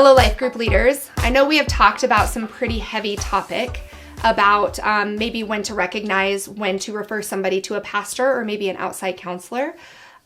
Hello, life group leaders. I know we have talked about some pretty heavy topic about maybe when to recognize when to refer somebody to a pastor or maybe an outside counselor.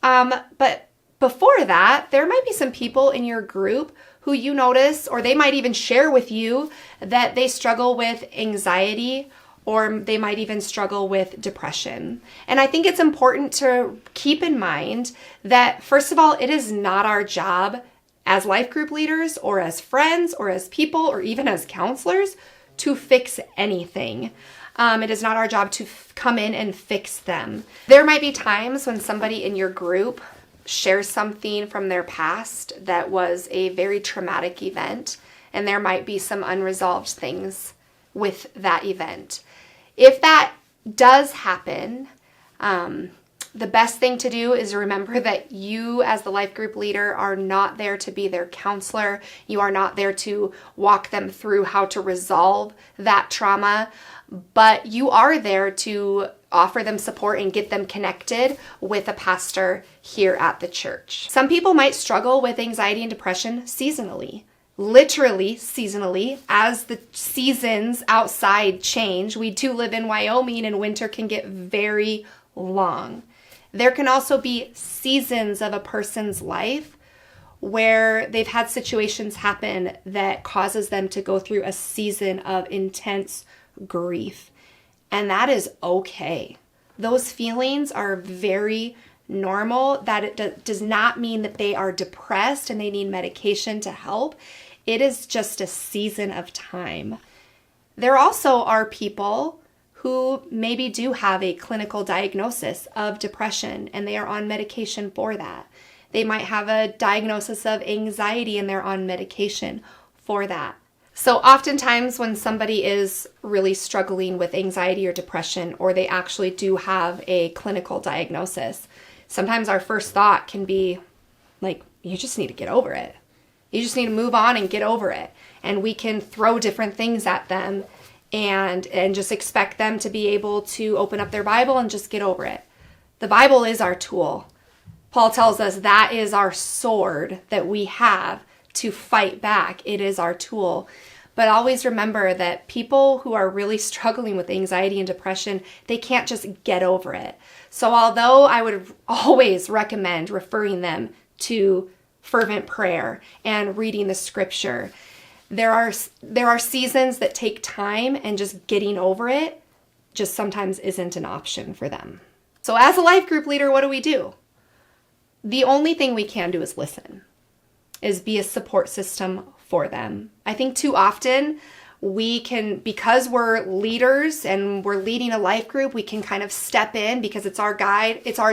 But before that, there might be some people in your group who you notice, or they might even share with you that they struggle with anxiety, or they might even struggle with depression. And I think it's important to keep in mind that, first of all, it is not our job as life group leaders or as friends or as people or even as counselors to fix anything. It is not our job to come in and fix them. There might be times when somebody in your group shares something from their past that was a very traumatic event, and there might be some unresolved things with that event. If that does happen, the best thing to do is remember that you as the life group leader are not there to be their counselor. You are not there to walk them through how to resolve that trauma, but you are there to offer them support and get them connected with a pastor here at the church. Some people might struggle with anxiety and depression seasonally. Literally seasonally, as the seasons outside change. We do live in Wyoming and winter can get very long. There can also be seasons of a person's life where they've had situations happen that causes them to go through a season of intense grief. And that is okay. Those feelings are very normal. That it does not mean that they are depressed and they need medication to help. It is just a season of time. There also are people who maybe do have a clinical diagnosis of depression and they are on medication for that. They might have a diagnosis of anxiety and they're on medication for that. So oftentimes when somebody is really struggling with anxiety or depression, or they actually do have a clinical diagnosis, sometimes our first thought can be like, you just need to get over it. You just need to move on and get over it. And we can throw different things at them and just expect them to be able to open up their Bible and just get over it. The Bible is our tool. Paul tells us that is our sword that we have to fight back. It is our tool. But always remember that people who are really struggling with anxiety and depression, they can't just get over it. So although I would always recommend referring them to fervent prayer and reading the scripture, there are seasons that take time, and just getting over it just sometimes isn't an option for them. So as a life group leader, what do? The only thing we can do is listen, is be a support system for them. I think too often we can, because we're leaders and we're leading a life group, we can kind of step in because it's our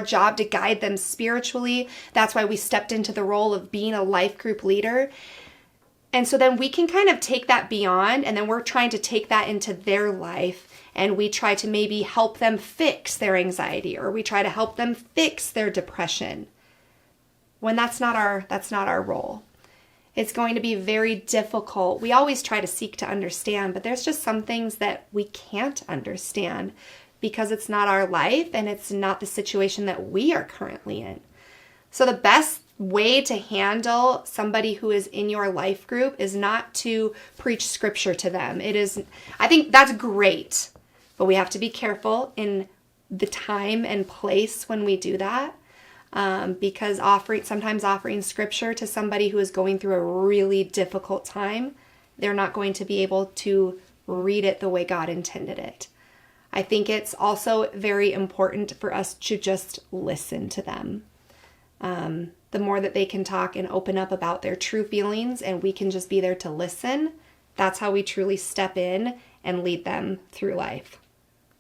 job to guide them spiritually. That's why we stepped into the role of being a life group leader. And so then we can kind of take that beyond, and then we're trying to take that into their life, and we try to maybe help them fix their anxiety, or we try to help them fix their depression, when that's not our role. It's going to be very difficult. We always try to seek to understand, but there's just some things that we can't understand because it's not our life and it's not the situation that we are currently in. So the best way to handle somebody who is in your life group is not to preach scripture to them. I think that's great, but we have to be careful in the time and place when we do that, because sometimes offering scripture to somebody who is going through a really difficult time, they're not going to be able to read it the way God intended it. I think it's also very important for us to just listen to them. The more that they can talk and open up about their true feelings and we can just be there to listen, that's how we truly step in and lead them through life.